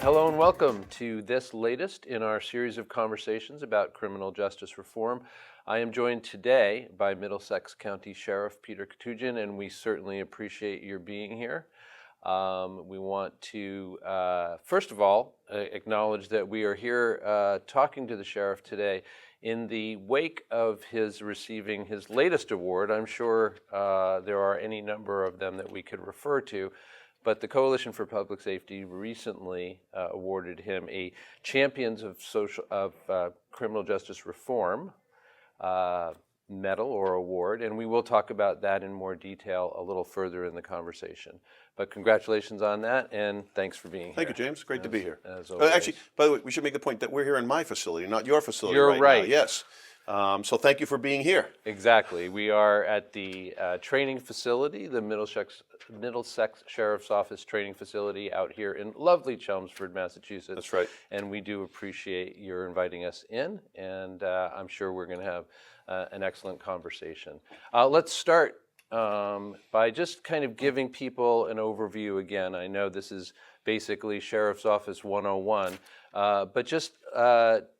Hello and welcome to this latest in our series of conversations about criminal justice reform. I am joined today by Middlesex County Sheriff Peter Koutoujian, and we certainly appreciate your being here. We want to, first of all, acknowledge that we are here talking to the sheriff today in the wake of his receiving his latest award. I'm sure there are any number of them that we could refer to. But the Coalition for Public Safety recently awarded him a Champions of Criminal Justice Reform medal or award, and we will talk about that in more detail a little further in the conversation. But congratulations on that, and thanks for being here. Thank you, James. Great to be here. As always. Actually, by the way, we should make the point that we're here in my facility, not your facility. You're right. Now. Yes. So thank you for being here. Exactly. We are at the training facility, the Middlesex Sheriff's Office training facility out here in lovely Chelmsford, Massachusetts. That's right. And we do appreciate your inviting us in, and I'm sure we're going to have an excellent conversation. Let's start by just kind of giving people an overview again. I know this is basically Sheriff's Office 101, but just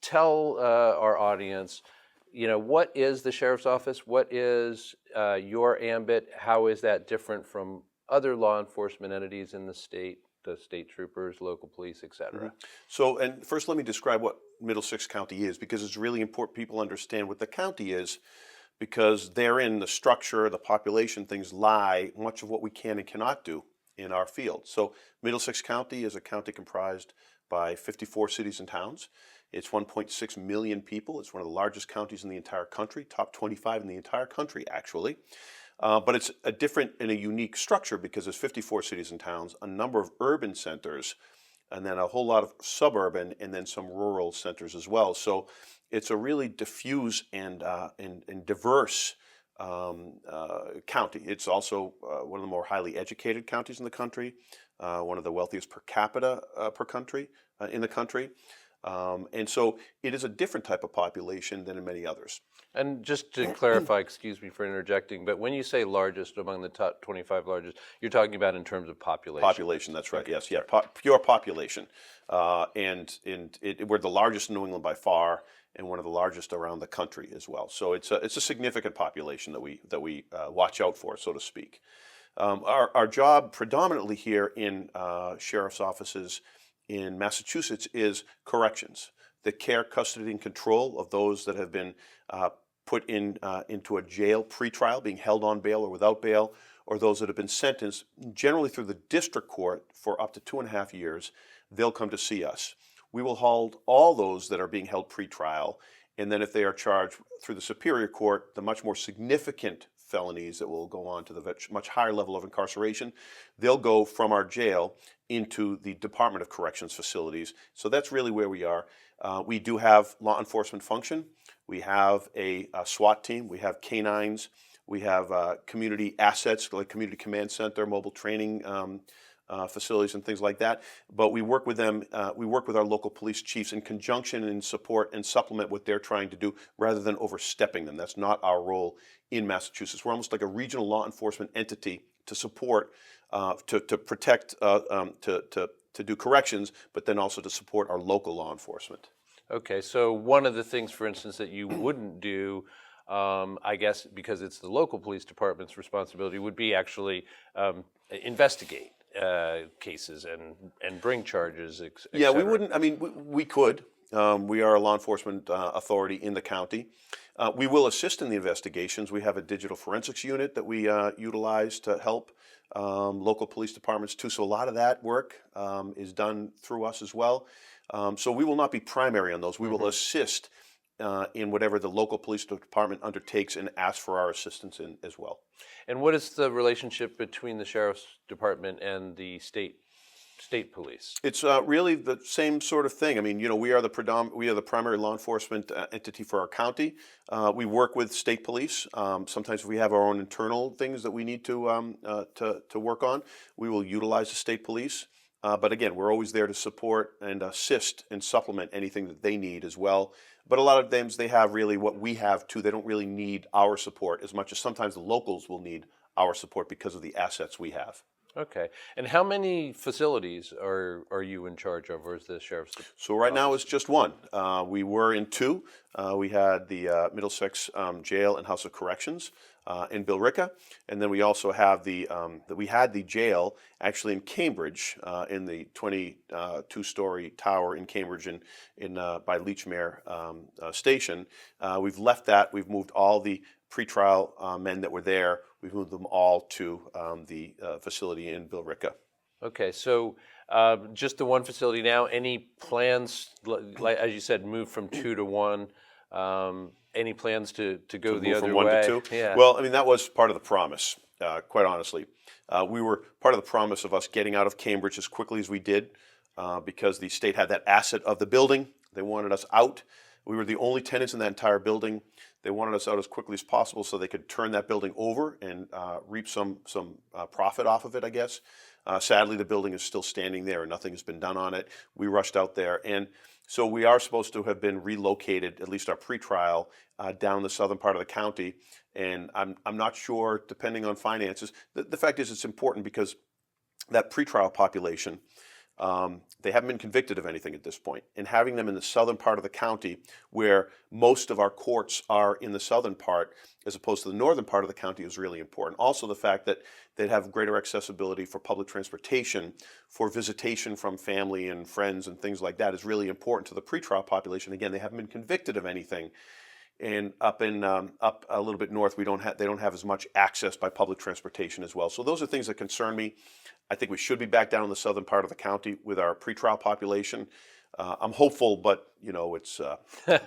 tell our audience, what is the Sheriff's Office? What is your ambit? How is that different from other law enforcement entities in the state troopers, local police, et cetera? Mm-hmm. So, and first let me describe what Middlesex County is, because it's really important people understand what the county is, because therein the structure, the population things lie much of what we can and cannot do in our field. So Middlesex County is a county comprised by 54 cities and towns. It's 1.6 million people. It's one of the largest counties in the entire country, top 25 in the entire country, actually. But it's a different and a unique structure because there's 54 cities and towns, a number of urban centers, and then a whole lot of suburban and then some rural centers as well. So it's a really diffuse and diverse county. It's also one of the more highly educated counties in the country, one of the wealthiest per capita in the country. And so it is a different type of population than in many others. And just to clarify, excuse me for interjecting, but when you say largest among the top 25 largest, you're talking about in terms of population. Population, that's right. Okay. Yes, yeah, pure population, and we're the largest in New England by far, and one of the largest around the country as well. So it's a significant population that we watch out for, so to speak. Our job predominantly here in sheriff's offices in Massachusetts is corrections, the care, custody, and control of those that have been put into a jail pretrial, being held on bail or without bail, or those that have been sentenced, generally through the district court for up to 2.5 years. They'll come to see us. We will hold all those that are being held pretrial, and then if they are charged through the Superior Court, the much more significant felonies that will go on to the much higher level of incarceration, they'll go from our jail into the Department of Corrections facilities. So that's really where we are. We do have law enforcement function. We have a SWAT team. We have canines. We have community assets like Community Command Center, mobile training facilities and things like that. But we work with them. We work with our local police chiefs in conjunction and support and supplement what they're trying to do rather than overstepping them. That's not our role in Massachusetts. We're almost like a regional law enforcement entity to support, to protect, to do corrections, but then also to support our local law enforcement. Okay, so one of the things, for instance, that you wouldn't do, I guess, because it's the local police department's responsibility, would be actually investigate cases and bring charges, et cetera. Yeah, we wouldn't. I mean, we could. We are a law enforcement authority in the county. We will assist in the investigations. We have a digital forensics unit that we utilize to help local police departments too. So a lot of that work is done through us as well. So we will not be primary on those. We will assist in whatever the local police department undertakes and ask for our assistance in as well. And what is the relationship between the sheriff's department and the state police? It's really the same sort of thing. I mean, we are the primary law enforcement entity for our county. We work with state police. Sometimes we have our own internal things that we need to work on. We will utilize the state police. But again, we're always there to support and assist and supplement anything that they need as well. But a lot of times they have really what we have too. They don't really need our support as much as sometimes the locals will need our support because of the assets we have. Okay. And how many facilities are you in charge of, or is the sheriff's So right now office? it's just one. We were in two. We had the Middlesex Jail and House of Corrections in Billerica, and then we also have we had the jail actually in Cambridge in the 22-story tower in Cambridge in by Leechmere Station. We've left that. We've moved all the pretrial men that were there. We've moved them all to the facility in Billerica. Okay, so just the one facility now. Any plans, like as you said, move from two to one? Any plans to go To the move other from one way? to two? Yeah. Well, I mean, that was part of the promise, quite honestly. We were part of the promise of us getting out of Cambridge as quickly as we did because the state had that asset of the building. They wanted us out. We were the only tenants in that entire building. They wanted us out as quickly as possible so they could turn that building over and reap some profit off of it, I guess. Sadly, the building is still standing there and nothing has been done on it. We rushed out there. And so we are supposed to have been relocated, at least our pretrial, down the southern part of the county. And I'm not sure, depending on finances. The fact is it's important because that pretrial population, they haven't been convicted of anything at this point. And having them in the southern part of the county, where most of our courts are in the southern part, as opposed to the northern part of the county, is really important. Also, the fact that they'd have greater accessibility for public transportation, for visitation from family and friends and things like that is really important to the pretrial population. Again, they haven't been convicted of anything. And up a little bit north, they don't have as much access by public transportation as well. So those are things that concern me. I think we should be back down in the southern part of the county with our pretrial population. I'm hopeful, but it's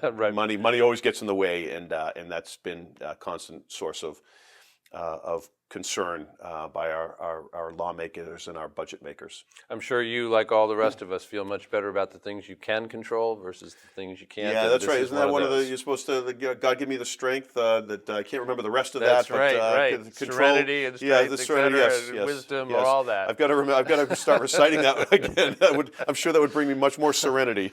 Right. money always gets in the way, and that's been a constant source of concern by our lawmakers and our budget makers. I'm sure you, like all the rest of us, feel much better about the things you can control versus the things you can't. Yeah, and that's this right. is Isn't that one of the, those. you're supposed to, God give me the strength that I can't remember the rest of That's that, but right. control. Serenity and Yeah, strength, the et serenity, cetera, yes, and yes, wisdom, yes. all that. I've got to start reciting that again. I'm sure that would bring me much more serenity.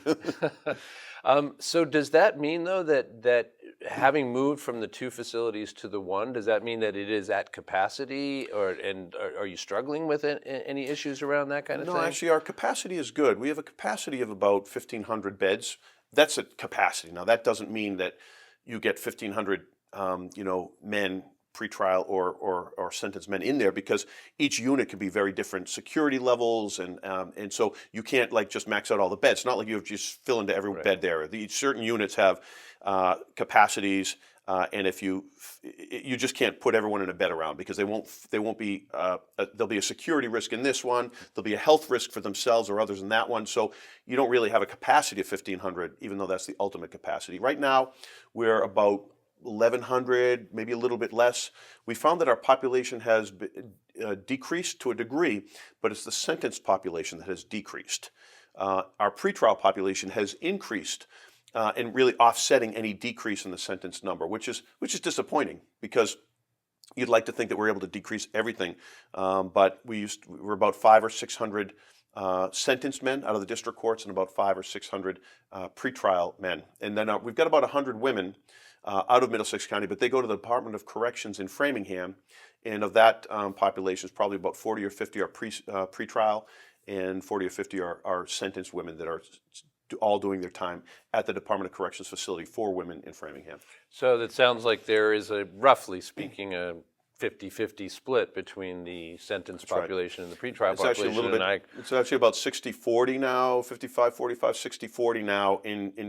So does that mean, though, that having moved from the two facilities to the one, does that mean that it is at capacity, and are you struggling with any issues around that kind of No, thing? actually, our capacity is good. We have a capacity of about 1,500 beds. That's a capacity. Now, that doesn't mean that you get 1,500, men, pretrial or sentenced men in there, because each unit can be very different security levels, and so you can't just max out all the beds. It's not like you just fill into every bed there. Certain units have capacities. And if you just can't put everyone in a bed around, because they won't be there'll be a security risk in this one, there'll be a health risk for themselves or others in that one. So you don't really have a capacity of 1,500, even though that's the ultimate capacity. Right now we're about 1,100, maybe a little bit less. We found that our population has decreased to a degree, but it's the sentenced population that has decreased. Our pretrial population has increased. And really offsetting any decrease in the sentence number, which is disappointing, because you'd like to think that we're able to decrease everything, but we're about 500 or 600 sentenced men out of the district courts and about 500 or 600 pretrial men, and then we've got about 100 women out of Middlesex County, but they go to the Department of Corrections in Framingham, and of that population, is probably about 40 or 50 are pretrial, and 40 or 50 are sentenced women that are all doing their time at the Department of Corrections facility for women in Framingham. So that sounds like there is roughly speaking, a 50-50 split between the sentenced population and the pretrial It's population. actually a little bit. It's actually about 60-40 now, 55-45, 60-40 now.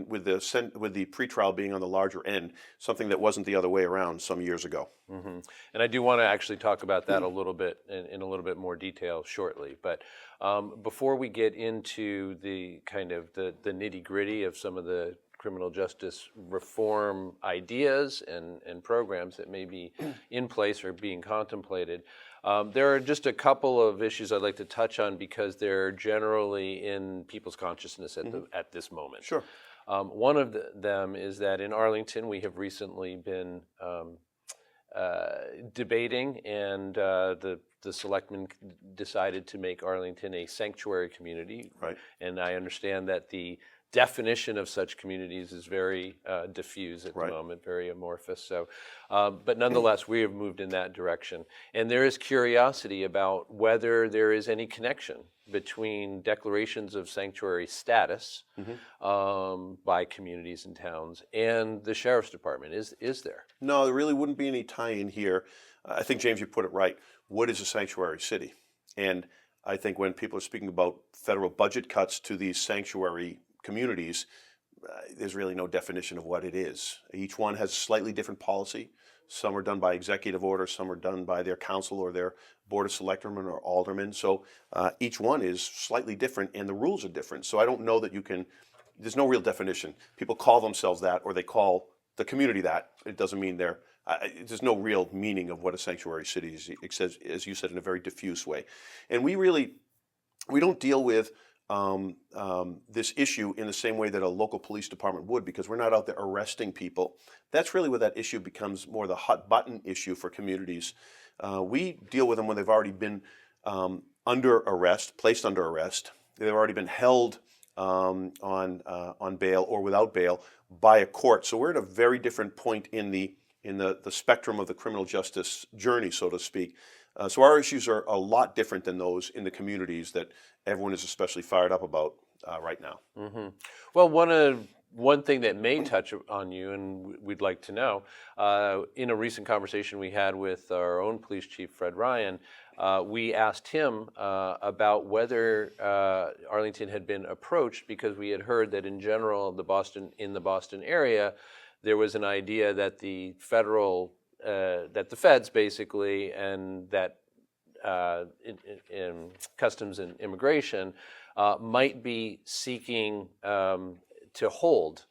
With the pretrial being on the larger end, something that wasn't the other way around some years ago. Mm-hmm. And I do want to actually talk about that a little bit in a little bit more detail shortly. But before we get into the kind of the nitty gritty of some of the criminal justice reform ideas and programs that may be in place or being contemplated, there are just a couple of issues I'd like to touch on, because they're generally in people's consciousness at this moment. Sure. One of them is that in Arlington we have recently been debating, and the the selectmen decided to make Arlington a sanctuary community. Right. And I understand that the definition of such communities is very diffuse at the Right. moment, very amorphous. So, but nonetheless, we have moved in that direction. And there is curiosity about whether there is any connection between declarations of sanctuary status by communities and towns and the sheriff's department. Is there? No, there really wouldn't be any tie-in here. I think, James, you put it right. What is a sanctuary city? And I think when people are speaking about federal budget cuts to these sanctuary communities, there's really no definition of what it is. Each one has a slightly different policy. Some are done by executive order, some are done by their council or their board of selectmen or aldermen. So each one is slightly different and the rules are different. So I don't know that you can, there's no real definition. People call themselves that or they call the community that. It doesn't mean there's no real meaning of what a sanctuary city is, except, as you said, in a very diffuse way. And we don't deal with this issue in the same way that a local police department would, because we're not out there arresting people. That's really where that issue becomes more the hot button issue for communities. We deal with them when they've already been under arrest, placed under arrest. They've already been held on bail or without bail by a court. So we're at a very different point in the spectrum of the criminal justice journey, so to speak. So our issues are a lot different than those in the communities that everyone is especially fired up about right now. Mm-hmm. Well, one thing that may touch on you, and we'd like to know, in a recent conversation we had with our own police chief, Fred Ryan, we asked him about whether Arlington had been approached, because we had heard that in general, in the Boston area, there was an idea that the feds basically, and that in Customs and Immigration might be seeking to hold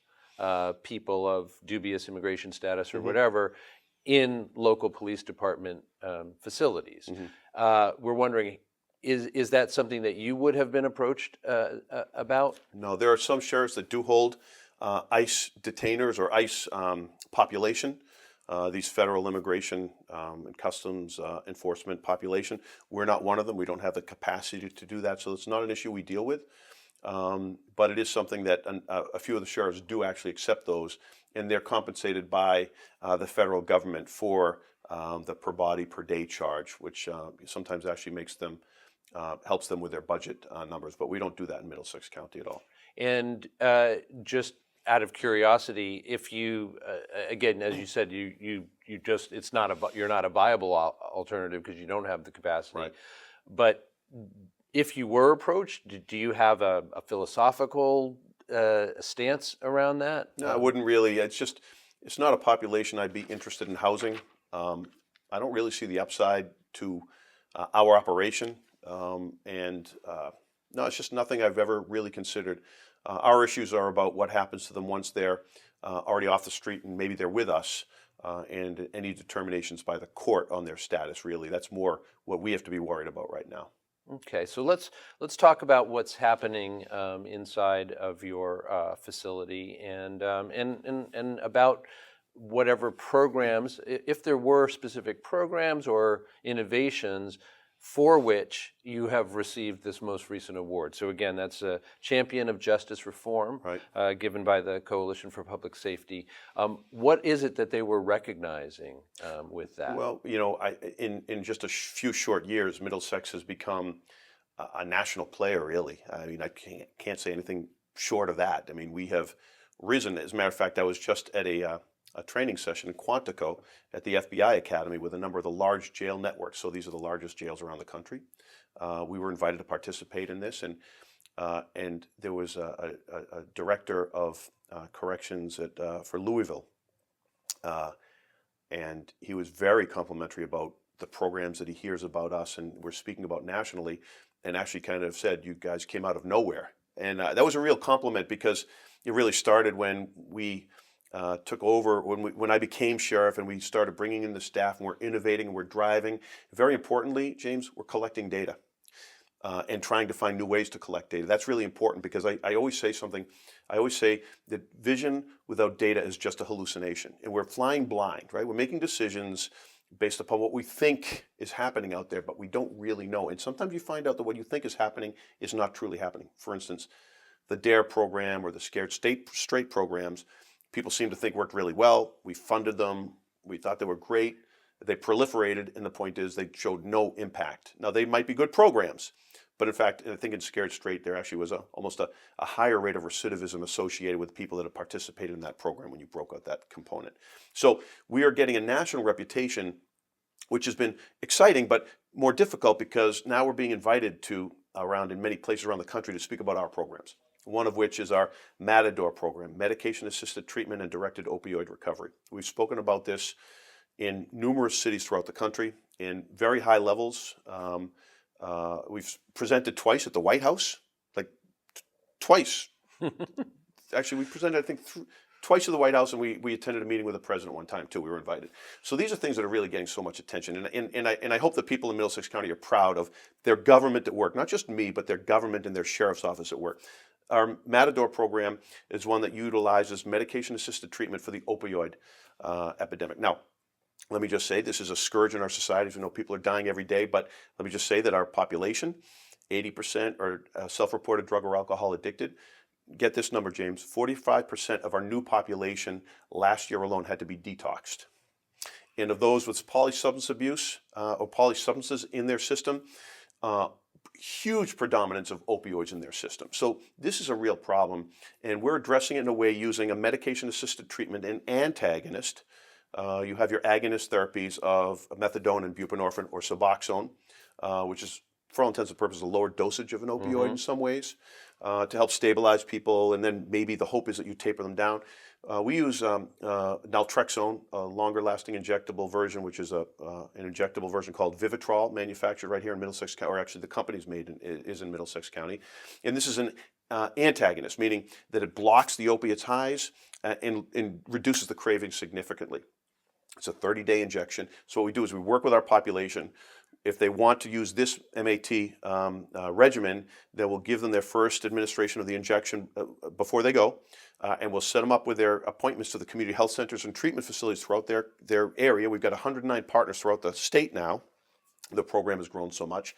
people of dubious immigration status or whatever in local police department facilities. We're wondering, is that something that you would have been approached about? No, there are some sheriffs that do hold ICE detainers or ICE population. These federal immigration and customs enforcement population. We're not one of them. We don't have the capacity to do that, so it's not an issue we deal with. But it is something that a few of the sheriffs do actually accept those, and they're compensated by the federal government for the per body per day charge, which sometimes actually helps them with their budget numbers. But we don't do that in Middlesex County at all. And just out of curiosity, if you, again, as you said, you're not a viable alternative because you don't have the capacity. Right. But if you were approached, do you have a philosophical stance around that? No, I wouldn't really. It's not a population I'd be interested in housing. I don't really see the upside to our operation. No, it's just nothing I've ever really considered. Our issues are about what happens to them once they're already off the street and maybe they're with us, and any determinations by the court on their status, really. That's more what we have to be worried about right now. Okay, so let's talk about what's happening inside of your facility and about whatever programs, if there were specific programs or innovations for which you have received this most recent award. So again, that's a Champion of Justice Reform, right. Given by the Coalition for Public Safety. What is it that they were recognizing with that? Well, in just a few short years, Middlesex has become a national player, really. I mean, I can't say anything short of that. I mean, we have risen. As a matter of fact, I was just at a training session in Quantico at the FBI Academy with a number of the large jail networks. So these are the largest jails around the country. We were invited to participate in this, and there was a director of corrections for Louisville, and he was very complimentary about the programs that he hears about us and we're speaking about nationally, and actually kind of said, "You guys came out of nowhere," and that was a real compliment because it really started when we took over, when I became sheriff and we started bringing in the staff and we're innovating and we're driving. Very importantly, James, we're collecting data and trying to find new ways to collect data. That's really important because I always say something. I always say that vision without data is just a hallucination, and we're flying blind, right? We're making decisions based upon what we think is happening out there, but we don't really know. And sometimes you find out that what you think is happening is not truly happening. For instance, the DARE program or the Scared Straight programs, people seem to think worked really well. We funded them. We thought they were great. They proliferated, and the point is they showed no impact. Now, they might be good programs, but in fact, I think in Scared Straight, there actually was almost a higher rate of recidivism associated with people that have participated in that program when you broke out that component. So we are getting a national reputation, which has been exciting, but more difficult because now we're being invited to around in many places around the country to speak about our programs. One of which is our Matador program, Medication-Assisted Treatment and Directed Opioid Recovery. We've spoken about this in numerous cities throughout the country in very high levels. We've presented twice at the White House, like twice. Actually, we presented, I think, twice at the White House, and we attended a meeting with the president one time too. We were invited. So these are things that are really getting so much attention, and I hope that people in Middlesex County are proud of their government at work, not just me, but their government and their sheriff's office at work. Our Matador program is one that utilizes medication-assisted treatment for the opioid epidemic. Now, let me just say, this is a scourge in our society. We know people are dying every day, but let me just say that our population, 80% are self-reported drug or alcohol addicted. Get this number, James, 45% of our new population last year alone had to be detoxed. And of those with polysubstance abuse or polysubstances in their system, huge predominance of opioids in their system. So this is a real problem, and we're addressing it in a way using a medication-assisted treatment and antagonist. You have your agonist therapies of methadone and buprenorphine or Suboxone, which is, for all intents and purposes, a lower dosage of an opioid in some ways to help stabilize people, and then maybe the hope is that you taper them down. We use naltrexone, a longer-lasting injectable version, which is an injectable version called Vivitrol, manufactured right here in Middlesex County, or actually the company's is in Middlesex County. And this is an antagonist, meaning that it blocks the opiate's highs and reduces the craving significantly. It's a 30-day injection. So what we do is we work with our population. If they want to use this MAT regimen, then we'll give them their first administration of the injection before they go, and we'll set them up with their appointments to the community health centers and treatment facilities throughout their area. We've got 109 partners throughout the state now. The program has grown so much.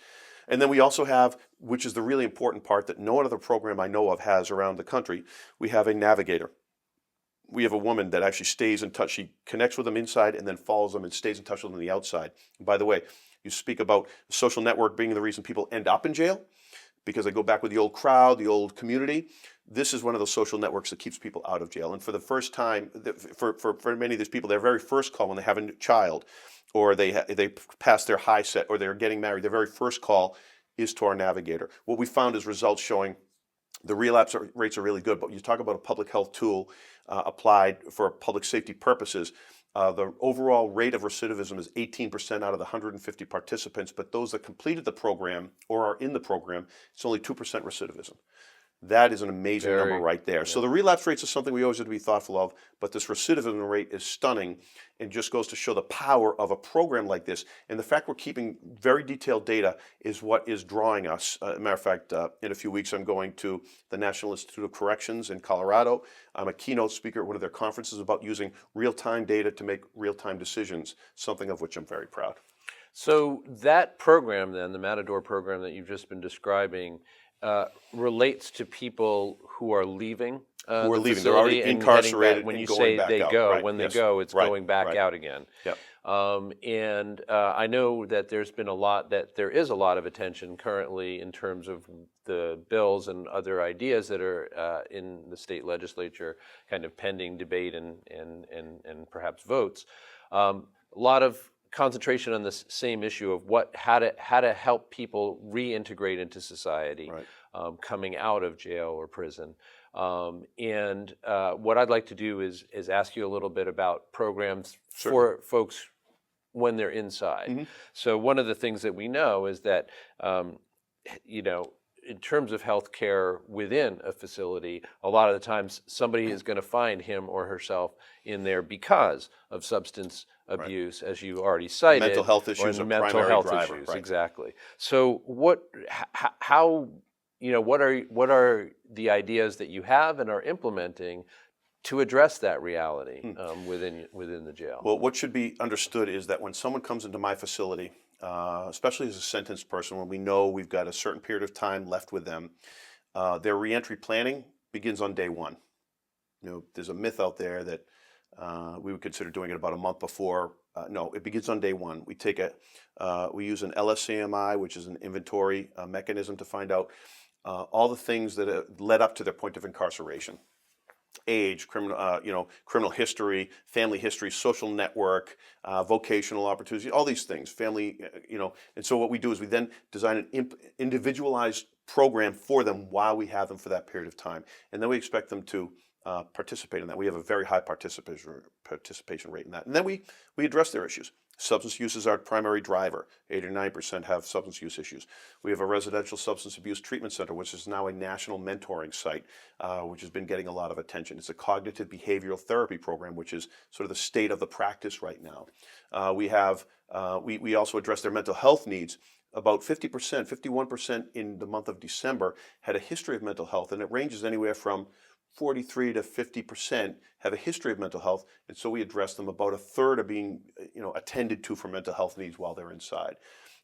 And then we also have, which is the really important part that no other program I know of has around the country, we have a navigator. We have a woman that actually stays in touch. She connects with them inside and then follows them and stays in touch with them on the outside. And by the way, you speak about the social network being the reason people end up in jail because they go back with the old crowd, the old community. This is one of those social networks that keeps people out of jail. And for the first time, for many of these people, their very first call when they have a child or they pass their high set or they're getting married, their very first call is to our navigator. What we found is results showing the relapse rates are really good, but you talk about a public health tool applied for public safety purposes. The overall rate of recidivism is 18% out of the 150 participants, but those that completed the program or are in the program, it's only 2% recidivism. That is an amazing number right there. Yeah. So the relapse rates is something we always have to be thoughtful of, but this recidivism rate is stunning and just goes to show the power of a program like this. And the fact we're keeping very detailed data is what is drawing us. As a matter of fact, in a few weeks, I'm going to the National Institute of Corrections in Colorado. I'm a keynote speaker at one of their conferences about using real-time data to make real-time decisions, something of which I'm very proud. So that program then, the Matador program that you've just been describing, relates to people who are leaving who are the leaving. They're already incarcerated. When and you going say back they out. go, Right. when they Yes. go, it's Right. going back Right. out again. Yep. And I know that there is a lot of attention currently in terms of the bills and other ideas that are in the state legislature, kind of pending debate and perhaps votes. A lot of concentration on this same issue of how to help people reintegrate into society, right. Coming out of jail or prison. And what I'd like to do is ask you a little bit about programs for folks when they're inside. Mm-hmm. So one of the things that we know is that, in terms of health care within a facility, a lot of the times somebody is going to find him or herself in there because of substance abuse, right. As you already cited. Mental health issues are mental health driver, issues, right. Exactly. So what are the ideas that you have and are implementing to address that reality within the jail? Well, what should be understood is that when someone comes into my facility, especially as a sentenced person, when we know we've got a certain period of time left with them, their reentry planning begins on day one. There's a myth out there that we would consider doing it about a month before. No, it begins on day one. We use an LSCMI, which is an inventory mechanism to find out all the things that led up to their point of incarceration. Age, criminal history, family history, social network, vocational opportunity, all these things, family, And so what we do is we then design an individualized program for them while we have them for that period of time. And then we expect them to participate in that. We have a very high participation rate in that. And then we address their issues. Substance use is our primary driver. 8 or 9% have substance use issues. We have a residential substance abuse treatment center, which is now a national mentoring site, which has been getting a lot of attention. It's a cognitive behavioral therapy program, which is sort of the state of the practice right now. We also address their mental health needs. About 50%, 51% in the month of December had a history of mental health, and it ranges anywhere from 43 to 50% have a history of mental health, and so we address them. About a third are being, attended to for mental health needs while they're inside.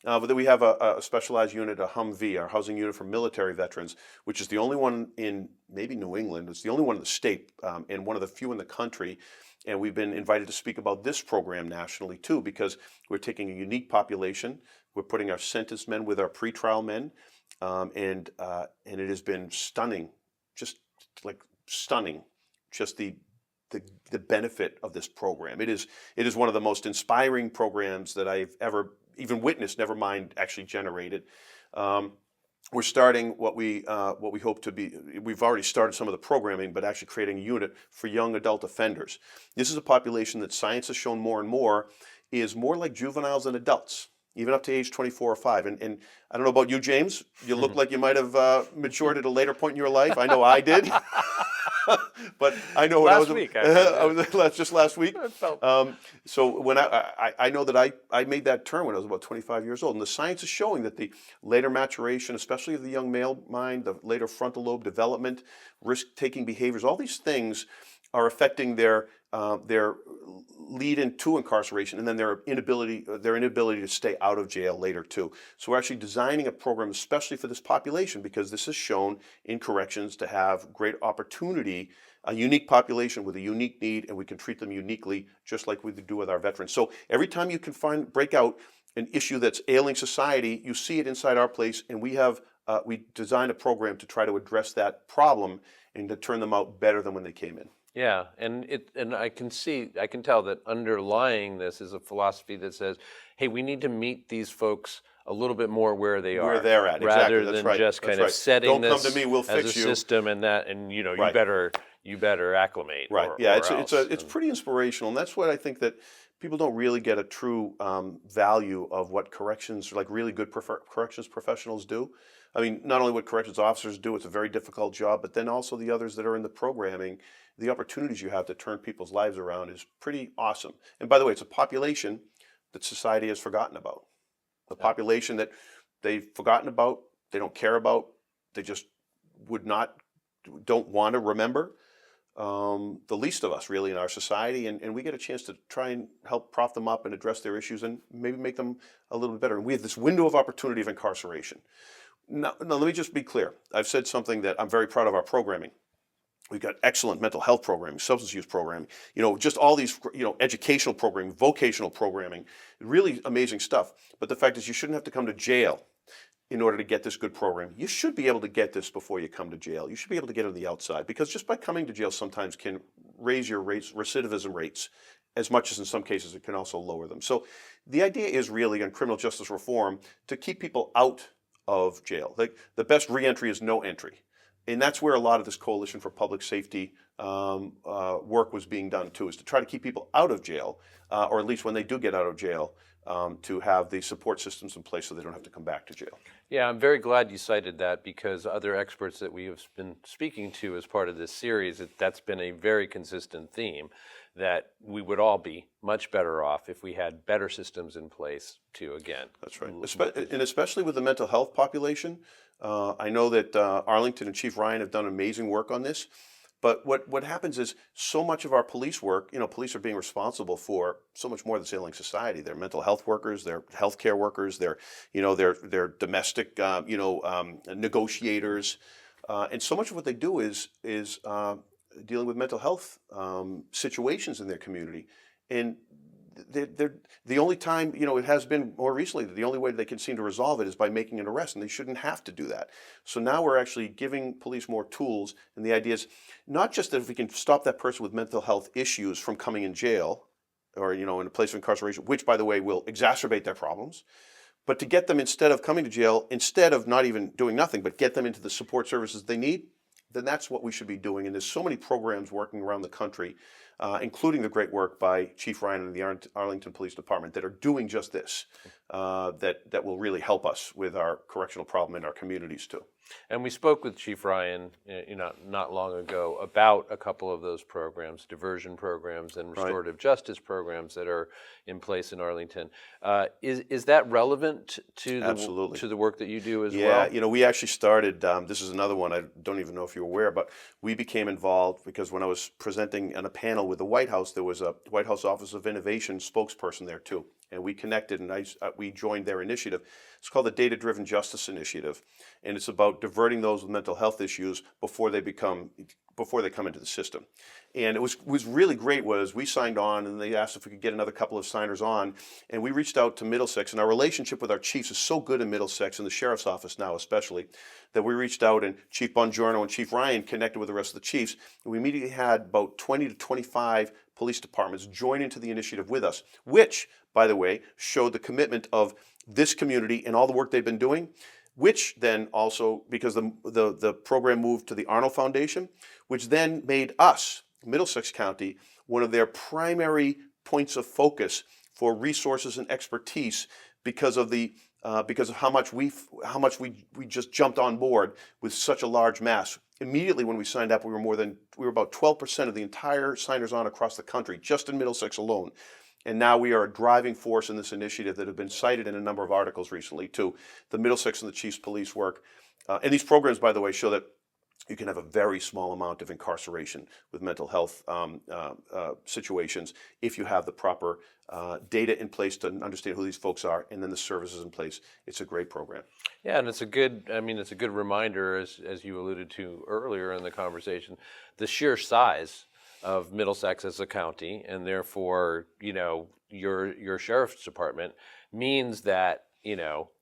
But then we have a specialized unit, a Humvee, our housing unit for military veterans, which is the only one in maybe New England. It's the only one in the state, and one of the few in the country. And we've been invited to speak about this program nationally too, because we're taking a unique population. We're putting our sentenced men with our pretrial men, and it has been stunning, just the benefit of this program. It is one of the most inspiring programs that I've ever even witnessed, never mind actually generated. We're starting what we hope to be. We've already started some of the programming, but actually creating a unit for young adult offenders. This is a population that science has shown more and more is more like juveniles than adults, even up to age 24 or 5. And I don't know about you, James. You look like you might have matured at a later point in your life. I know I did. But I know when last week. Just last week. So when I know that I made that turn when I was about 25 years old, and the science is showing that the later maturation, especially of the young male mind, the later frontal lobe development, risk-taking behaviors, all these things are affecting their lead into incarceration, and then their inability to stay out of jail later too. So we're actually designing a program especially for this population, because this is shown in corrections to have great opportunity, a unique population with a unique need, and we can treat them uniquely, just like we do with our veterans. So every time you can break out an issue that's ailing society, you see it inside our place, and we design a program to try to address that problem and to turn them out better than when they came in. Yeah, and I can tell that underlying this is a philosophy that says, hey, we need to meet these folks a little bit more where they are. Where they're at, rather exactly. than just kind of setting Don't this come to me, we'll as fix a you. system, and you better acclimate. Right. Or It's pretty inspirational, and that's what I think that people don't really get a true value of what corrections, like really good corrections professionals do. I mean, not only what corrections officers do, it's a very difficult job, but then also the others that are in the programming, the opportunities you have to turn people's lives around is pretty awesome. And by the way, it's a population that society has forgotten about. A population that they've forgotten about, they don't care about, they just don't want to remember. The least of us really in our society, and we get a chance to try and help prop them up and address their issues and maybe make them a little bit better. And we have this window of opportunity of incarceration. Now, let me just be clear. I've said something that I'm very proud of our programming. We've got excellent mental health programming, substance use programming, just all these, educational programming, vocational programming, really amazing stuff. But the fact is you shouldn't have to come to jail in order to get this good program. You should be able to get this before you come to jail. You should be able to get it on the outside, because just by coming to jail sometimes can raise your recidivism rates as much as in some cases it can also lower them. So the idea is really on criminal justice reform to keep people out of jail. Like the best reentry is no entry. And that's where a lot of this Coalition for Public Safety work was being done too, is to try to keep people out of jail, or at least when they do get out of jail, to have the support systems in place so they don't have to come back to jail. Yeah, I'm very glad you cited that, because other experts that we have been speaking to as part of this series, that's been a very consistent theme, that we would all be much better off if we had better systems in place to, again. That's right. And especially with the mental health population. I know that Arlington and Chief Ryan have done amazing work on this, But what happens is so much of our police work, police are being responsible for so much more than saving society. They're mental health workers, they're healthcare workers, they're domestic, negotiators, and so much of what they do is dealing with mental health situations in their community, and they're the only time, it has been more recently, that the only way they can seem to resolve it is by making an arrest, and they shouldn't have to do that. So now we're actually giving police more tools, and the idea is not just that if we can stop that person with mental health issues from coming in jail or, in a place of incarceration, which, by the way, will exacerbate their problems, but to get them, instead of coming to jail, instead of not even doing nothing, but get them into the support services they need, then that's what we should be doing. And there's so many programs working around the country, including the great work by Chief Ryan and the Arlington Police Department, that are doing just this, that will really help us with our correctional problem in our communities too. And we spoke with Chief Ryan, not long ago about a couple of those programs, diversion programs and restorative justice programs that are in place in Arlington. Is that relevant to Absolutely. To the work that you do as well? Yeah, we actually started, this is another one, I don't even know if you're aware, but we became involved because when I was presenting on a panel with the White House, there was a White House Office of Innovation spokesperson there too. And we connected, and we joined their initiative. It's called the Data-Driven Justice Initiative, and it's about diverting those with mental health issues before they come into the system. And it was really great. Was we signed on, and they asked if we could get another couple of signers on, and we reached out to Middlesex, and our relationship with our chiefs is so good in Middlesex, and the sheriff's office now especially, that we reached out, and Chief Bongiorno and Chief Ryan connected with the rest of the chiefs, and we immediately had about 20 to 25 police departments join into the initiative with us, which, by the way, showed the commitment of this community and all the work they've been doing, which then also, because the program moved to the Arnold Foundation, which then made us, Middlesex County, one of their primary points of focus for resources and expertise because of how much we just jumped on board with such a large mass. Immediately when we signed up, we were about 12% of the entire signers on across the country, just in Middlesex alone. And now we are a driving force in this initiative that have been cited in a number of articles recently too. The Middlesex and the Chiefs Police work. And these programs, by the way, show that you can have a very small amount of incarceration with mental health situations if you have the proper data in place to understand who these folks are, and then the services in place. It's a great program. Yeah, and it's a good reminder, as you alluded to earlier in the conversation, the sheer size of Middlesex as a county, and therefore, your sheriff's department means that,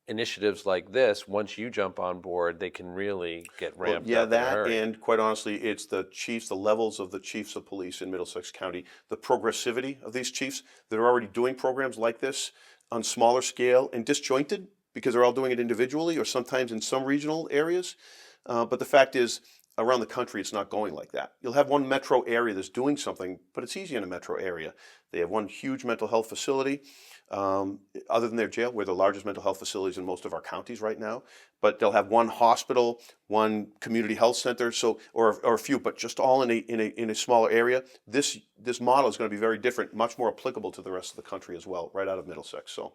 initiatives like this, once you jump on board, they can really get ramped up. Yeah, and quite honestly, it's the chiefs, the levels of the chiefs of police in Middlesex County, the progressivity of these chiefs that are already doing programs like this on smaller scale and disjointed because they're all doing it individually or sometimes in some regional areas. But the fact is, around the country, it's not going like that. You'll have one metro area that's doing something, but it's easy in a metro area. They have one huge mental health facility, other than their jail. We're the largest mental health facilities in most of our counties right now. But they'll have one hospital, one community health center, or a few, but just all in a smaller area. This model is going to be very different, much more applicable to the rest of the country as well, right out of Middlesex. So,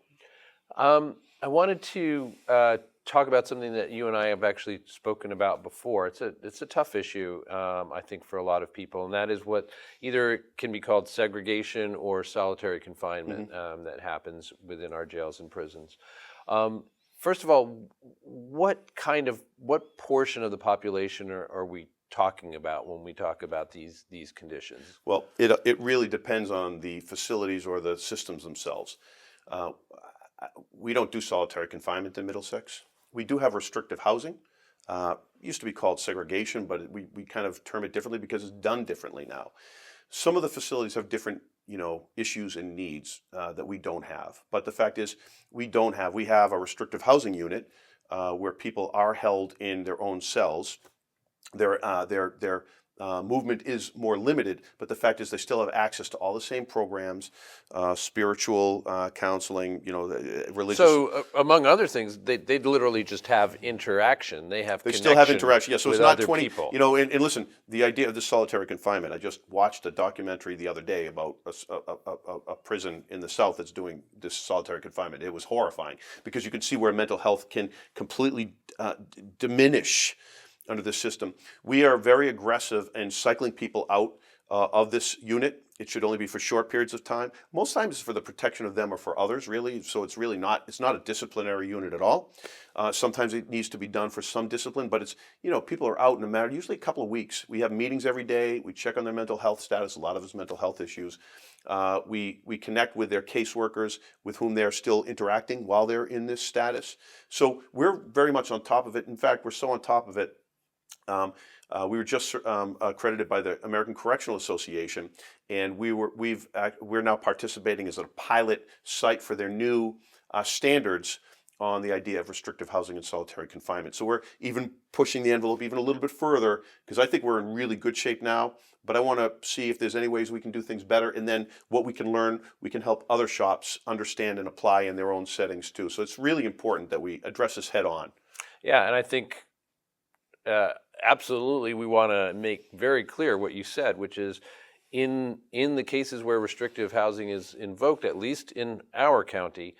I wanted to talk about something that you and I have actually spoken about before. It's a tough issue, I think, for a lot of people, and that is what either can be called segregation or solitary confinement that happens within our jails and prisons. First of all, what portion of the population are we talking about when we talk about these conditions? Well, it really depends on the facilities or the systems themselves. We don't do solitary confinement in Middlesex. We do have restrictive housing. It used to be called segregation, but we kind of term it differently because it's done differently now. Some of the facilities have different, issues and needs that we don't have. But the fact is, we have a restrictive housing unit where people are held in their own cells. Their movement is more limited, but the fact is they still have access to all the same programs, spiritual counseling, religious. So, among other things, they literally just have interaction. They still have interaction. Yeah, so it's not 20 people. And listen, the idea of this solitary confinement. I just watched a documentary the other day about a prison in the South that's doing this solitary confinement. It was horrifying because you can see where mental health can completely diminish under this system, we are very aggressive in cycling people out of this unit. It should only be for short periods of time. Most times it's for the protection of them or for others, really. So it's really not, it's not a disciplinary unit at all. Sometimes it needs to be done for some discipline, but it's, people are out in a matter, usually a couple of weeks. We have meetings every day. We check on their mental health status, a lot of it's mental health issues. We connect with their caseworkers with whom they're still interacting while they're in this status. So we're very much on top of it. In fact, we're so on top of it. We were just accredited by the American Correctional Association, and we're now participating as a pilot site for their new standards on the idea of restrictive housing and solitary confinement. So we're even pushing the envelope even a little bit further, because I think we're in really good shape now, but I want to see if there's any ways we can do things better, and then what we can learn, we can help other shops understand and apply in their own settings too. So it's really important that we address this head on. Yeah, and I think absolutely we want to make very clear what you said, which is in the cases where restrictive housing is invoked, at least in our county,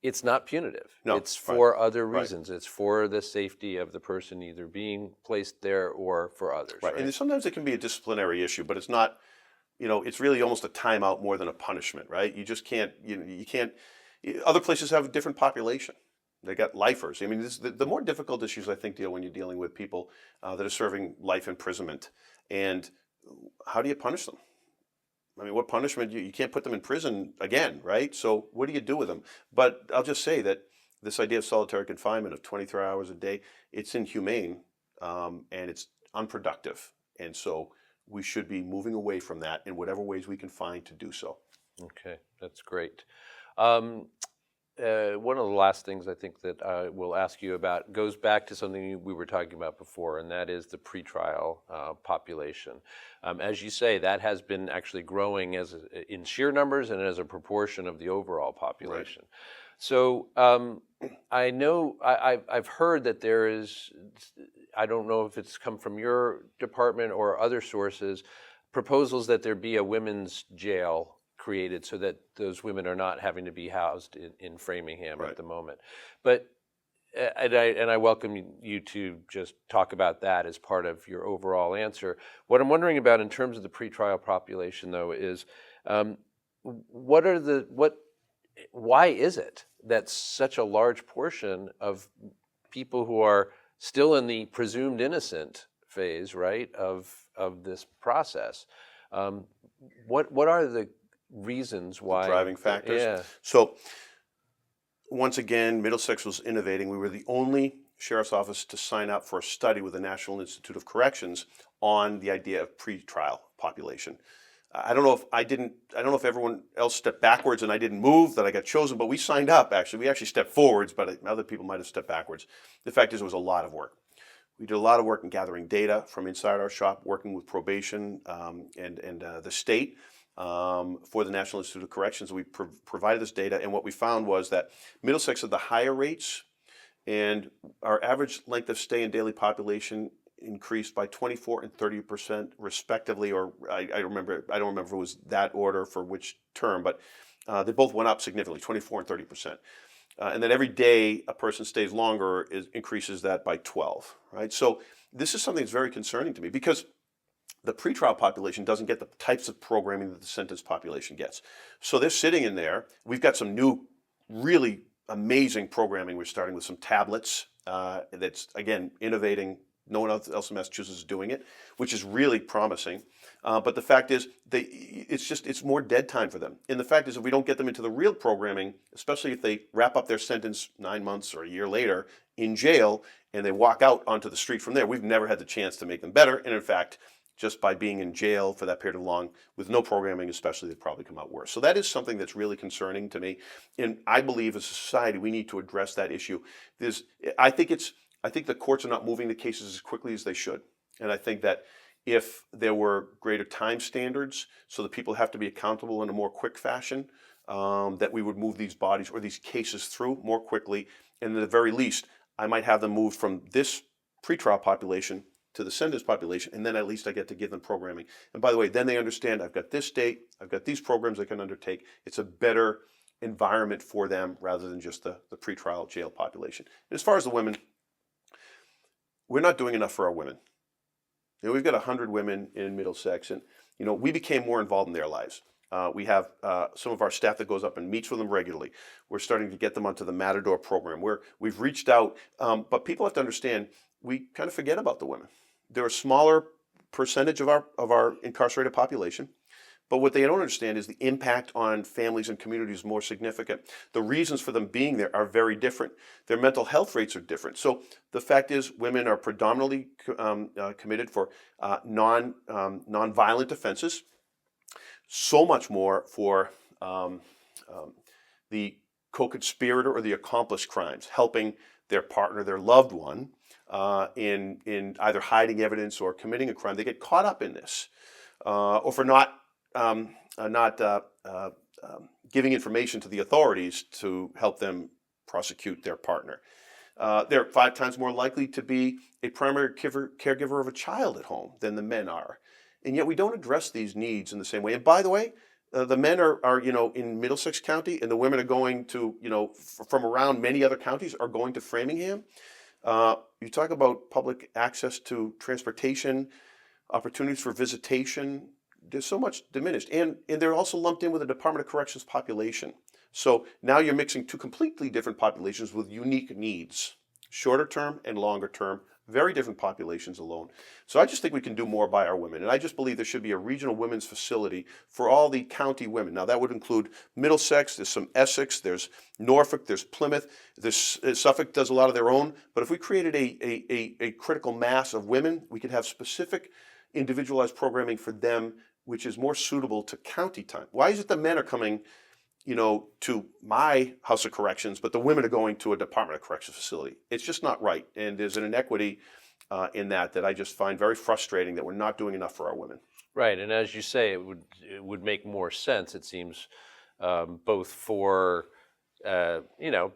it's not punitive. No, it's for other right. reasons. It's for the safety of the person either being placed there or for others. Right. And sometimes it can be a disciplinary issue, but it's not, it's really almost a timeout more than a punishment, right? You just can't, you can't, other places have a different population. They got lifers. I mean, the more difficult issues, I think, deal when you're dealing with people that are serving life imprisonment. And how do you punish them? I mean, what punishment? You can't put them in prison again, right? So what do you do with them? But I'll just say that this idea of solitary confinement of 23 hours a day, it's inhumane and it's unproductive. And so we should be moving away from that in whatever ways we can find to do so. Okay, that's great. One of the last things I think that I will ask you about goes back to something we were talking about before, and that is the pretrial population. As you say, that has been actually growing in sheer numbers and as a proportion of the overall population. Right. So I know I've heard that there is, I don't know if it's come from your department or other sources, proposals that there be a women's jail created so that those women are not having to be housed in Framingham right. at the moment. But and I welcome you to just talk about that as part of your overall answer. What I'm wondering about in terms of the pretrial population, though, is why is it that such a large portion of people who are still in the presumed innocent phase, right, of this process, what are the reasons why? The driving factors. Yeah. So once again, Middlesex was innovating. We were the only sheriff's office to sign up for a study with the National Institute of Corrections on the idea of pretrial population. I don't know if everyone else stepped backwards and I didn't move, that I got chosen, but we signed up actually. We actually stepped forwards, but other people might have stepped backwards. The fact is, it was a lot of work. We did a lot of work in gathering data from inside our shop, working with probation and the state. For the National Institute of Corrections, we provided this data, and what we found was that Middlesex had the higher rates, and our average length of stay in daily population increased by 24% and 30% respectively, or I don't remember if it was that order for which term, but they both went up significantly, 24 and 30%. And then every day a person stays longer increases that by 12, right? So this is something that's very concerning to me, because the pretrial population doesn't get the types of programming that the sentence population gets. So they're sitting in there. We've got some new, really amazing programming. We're starting with some tablets that's, again, innovating. No one else in Massachusetts is doing it, which is really promising. But the fact is, it's more dead time for them. And the fact is, if we don't get them into the real programming, especially if they wrap up their sentence 9 months or a year later in jail and they walk out onto the street from there, we've never had the chance to make them better. And in fact, just by being in jail for that period of long, with no programming especially, they'd probably come out worse. So that is something that's really concerning to me. And I believe as a society, we need to address that issue. I think the courts are not moving the cases as quickly as they should. And I think that if there were greater time standards so that people have to be accountable in a more quick fashion, that we would move these bodies or these cases through more quickly. And at the very least, I might have them moved from this pretrial population to the sentence population, and then at least I get to give them programming. And by the way, then they understand I've got this date, I've got these programs I can undertake. It's a better environment for them rather than just the pretrial jail population. And as far as the women, we're not doing enough for our women. We've got 100 women in Middlesex, and we became more involved in their lives. We have some of our staff that goes up and meets with them regularly. We're starting to get them onto the Matador program where we've reached out, but people have to understand we kind of forget about the women. They're a smaller percentage of our incarcerated population, but what they don't understand is the impact on families and communities is more significant. The reasons for them being there are very different. Their mental health rates are different. So the fact is, women are predominantly committed for non-violent offenses. So much more for the co-conspirator or the accomplice crimes, helping their partner, their loved one, in either hiding evidence or committing a crime. They get caught up in this, or for not giving information to the authorities to help them prosecute their partner. They're 5 times more likely to be a primary caregiver of a child at home than the men are. And yet we don't address these needs in the same way. And by the way, the men are in Middlesex County, and the women are going to, from around many other counties are going to Framingham. You talk about public access to transportation, opportunities for visitation. There's so much diminished. And they're also lumped in with the Department of Corrections population. So now you're mixing 2 completely different populations with unique needs, shorter term and longer term, very different populations alone. So I just think we can do more by our women. And I just believe there should be a regional women's facility for all the county women. Now that would include Middlesex, there's some Essex, there's Norfolk, there's Plymouth, there's Suffolk does a lot of their own. But if we created a critical mass of women, we could have specific individualized programming for them, which is more suitable to county time. Why is it the men are coming, to my House of Corrections, but the women are going to a Department of Corrections facility? It's just not right. And there's an inequity in that I just find very frustrating that we're not doing enough for our women. Right, and as you say, it would make more sense, it seems, both for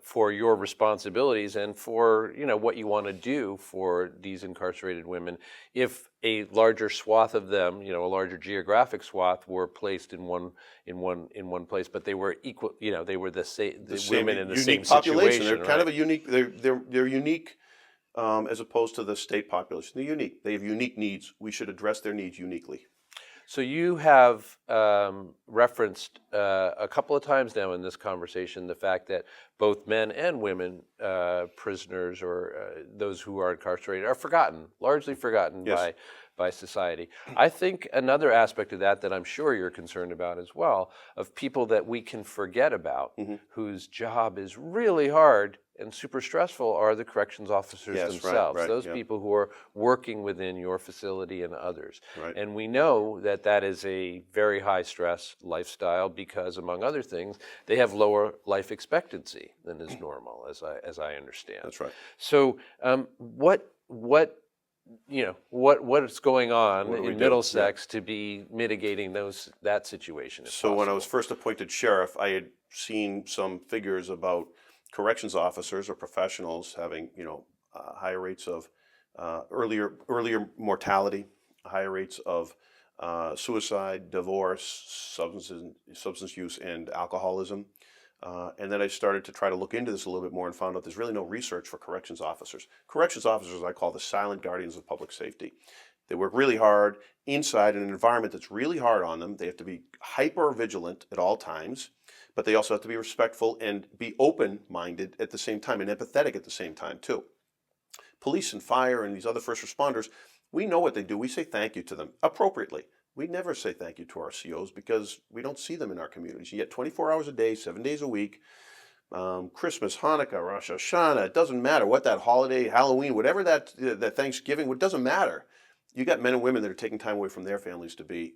for your responsibilities and for what you want to do for these incarcerated women, if a larger swath of them, a larger geographic swath, were placed in one place, but they were equal, they were the women in the same population. situation. They're kind of a unique. They're unique as opposed to the state population. They're unique. They have unique needs. We should address their needs uniquely. So you have referenced a couple of times now in this conversation the fact that both men and women prisoners or those who are incarcerated are forgotten, largely forgotten Yes. by society. I think another aspect of that I'm sure you're concerned about as well, of people that we can forget about, whose job is really hard and super stressful, are the corrections officers themselves. Right, those yeah. people who are working within your facility and others. Right. And we know that is a very high stress lifestyle because, among other things, they have lower life expectancy than is normal, as I understand. That's right. So what is going on What do we in do? Middlesex to be mitigating that situation? If So when I possible? was first appointed sheriff, I had seen some figures about corrections officers or professionals having, higher rates of earlier mortality, higher rates of suicide, divorce, substance use, and alcoholism. And then I started to try to look into this a little bit more and found out there's really no research for corrections officers. Corrections officers I call the silent guardians of public safety. They work really hard inside in an environment that's really hard on them. They have to be hyper vigilant at all times, but they also have to be respectful and be open-minded at the same time and empathetic at the same time too. Police and fire and these other first responders, we know what they do. We say thank you to them appropriately. We never say thank you to our COs because we don't see them in our communities. Yet 24 hours a day, 7 days a week, Christmas, Hanukkah, Rosh Hashanah, it doesn't matter what that holiday, Halloween, whatever that Thanksgiving, it doesn't matter. You got men and women that are taking time away from their families to be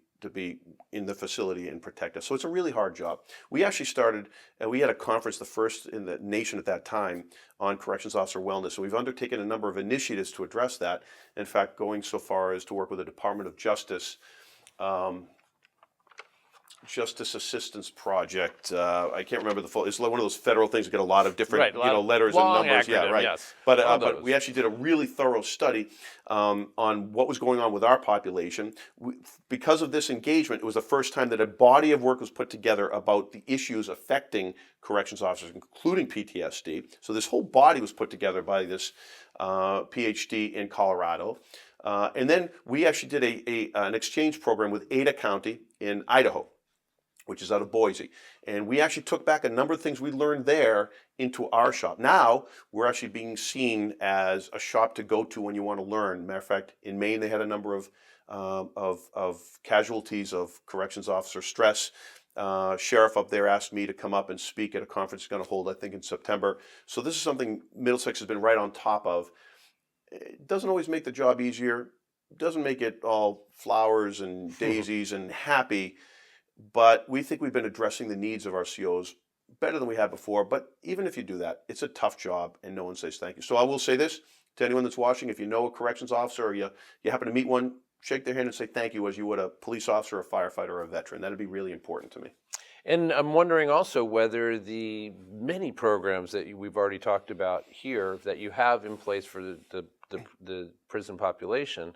in the facility and protect us. So it's a really hard job. We actually started, we had a conference, the first in the nation at that time, on corrections officer wellness. So we've undertaken a number of initiatives to address that. In fact, going so far as to work with the Department of Justice, Justice Assistance Project. I can't remember the full. It's like one of those federal things that get a lot of different, letters and numbers. Acronym, Yeah, right. Yes. But we actually did a really thorough study on what was going on with our population. Because of this engagement, it was the first time that a body of work was put together about the issues affecting corrections officers, including PTSD. So this whole body was put together by this PhD in Colorado. And then we actually did an exchange program with Ada County in Idaho, which is out of Boise. And we actually took back a number of things we learned there into our shop. Now we're actually being seen as a shop to go to when you want to learn. Matter of fact, in Maine they had a number of casualties of corrections officer stress. Sheriff up there asked me to come up and speak at a conference he's going to hold, I think, in September. So this is something Middlesex has been right on top of. It doesn't always make the job easier. It doesn't make it all flowers and daisies and happy. But we think we've been addressing the needs of our COs better than we had before. But even if you do that, it's a tough job and no one says thank you. So I will say this to anyone that's watching: if you know a corrections officer or you happen to meet one, shake their hand and say thank you as you would a police officer, a firefighter, or a veteran. That'd be really important to me. And I'm wondering also whether the many programs that we've already talked about here that you have in place for the prison population,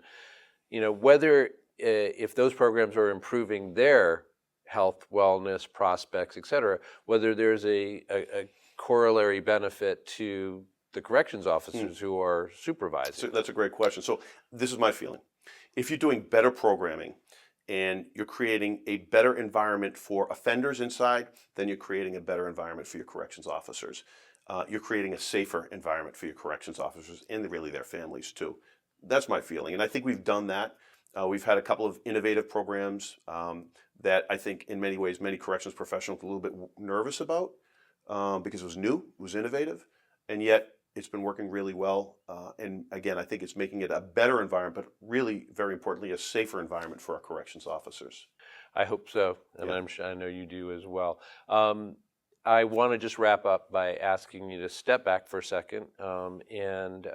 whether if those programs are improving their health, wellness, prospects, et cetera, whether there's a corollary benefit to the corrections officers who are supervising. So that's a great question. So this is my feeling. If you're doing better programming and you're creating a better environment for offenders inside, then you're creating a better environment for your corrections officers. You're creating a safer environment for your corrections officers and really their families too. That's my feeling. And I think we've done that. We've had a couple of innovative programs that I think in many ways many corrections professionals were a little bit nervous about because it was new, it was innovative, and yet it's been working really well. And again, I think it's making it a better environment, but really, very importantly, a safer environment for our corrections officers. I hope so, and I know you do as well. I want to just wrap up by asking you to step back for a second and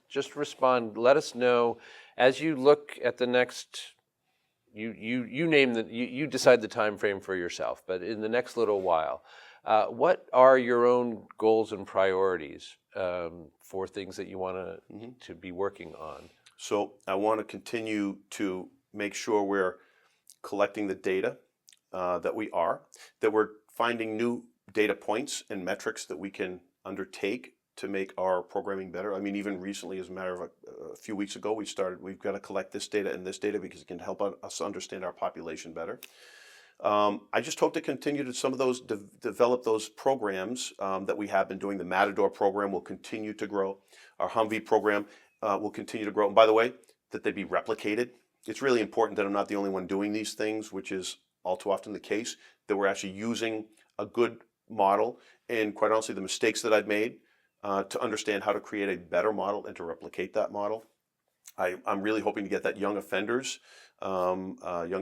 just respond. Let us know as you look at the next. You decide the time frame for yourself, but in the next little while, what are your own goals and priorities for things that you want to be working on? So I want to continue to make sure we're collecting the data that we're finding new data points and metrics that we can undertake to make our programming better. I mean, even recently, as a matter of a few weeks ago, we've got to collect this data and this data because it can help us understand our population better. I just hope to continue to some of those develop those programs that we have been doing. The Matador program will continue to grow. Our Humvee program will continue to grow. And by the way, that they be replicated. It's really important that I'm not the only one doing these things, which is all too often the case, that we're actually using a good model. And quite honestly, the mistakes that I've made to understand how to create a better model and to replicate that model. I'm really hoping to get that young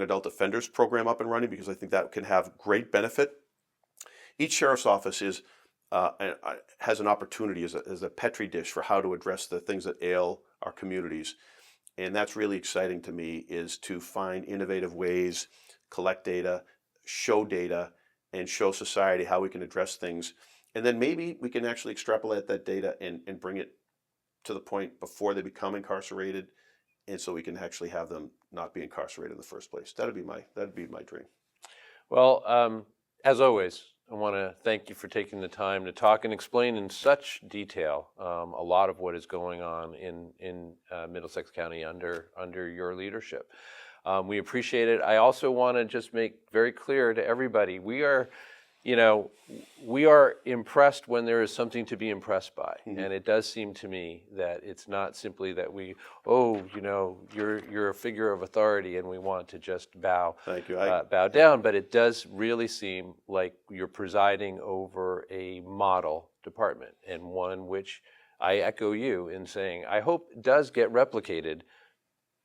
adult offenders program up and running because I think that can have great benefit. Each sheriff's office has an opportunity as a petri dish for how to address the things that ail our communities. And that's really exciting to me, is to find innovative ways, collect data, and show society how we can address things. And then maybe we can actually extrapolate that data and bring it to the point before they become incarcerated, and so we can actually have them not be incarcerated in the first place. That'd be my dream. Well, as always, I want to thank you for taking the time to talk and explain in such detail a lot of what is going on in Middlesex County under your leadership. We appreciate it. I also want to just make very clear to everybody, we are impressed when there is something to be impressed by. Mm-hmm. And it does seem to me that it's not simply that you're a figure of authority and we want to just bow down, but it does really seem like you're presiding over a model department, and one which I echo you in saying I hope does get replicated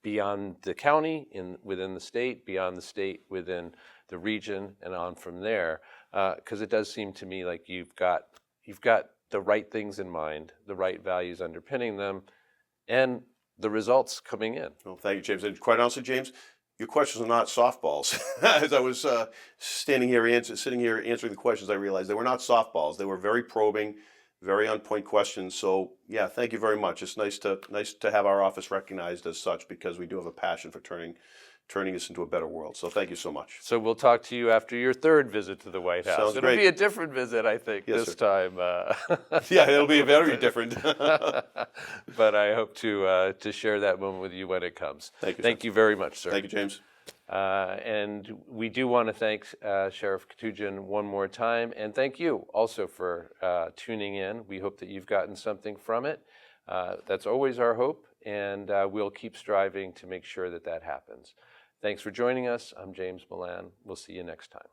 beyond the county, within the state, beyond the state, within the region, and on from there. Because it does seem to me like you've got the right things in mind, the right values underpinning them, and the results coming in. Well, thank you, James. And quite honestly, James, your questions are not softballs. As I was sitting here answering the questions, I realized they were not softballs. They were very probing, very on-point questions. So, yeah, thank you very much. It's nice to have our office recognized as such, because we do have a passion for turning turning us into a better world. So thank you so much. So we'll talk to you after your third visit to the White House. Sounds It'll great. be a different visit, I think, Yes, this sir. time. Yeah, it'll be very different. But I hope to share that moment with you when it comes. Thank you, Thank sir. you very much, sir. Thank you, James. And we do want to thank Sheriff Koutoujian one more time, and thank you also for tuning in. We hope that you've gotten something from it. That's always our hope, and we'll keep striving to make sure that that happens. Thanks for joining us. I'm James Milan. We'll see you next time.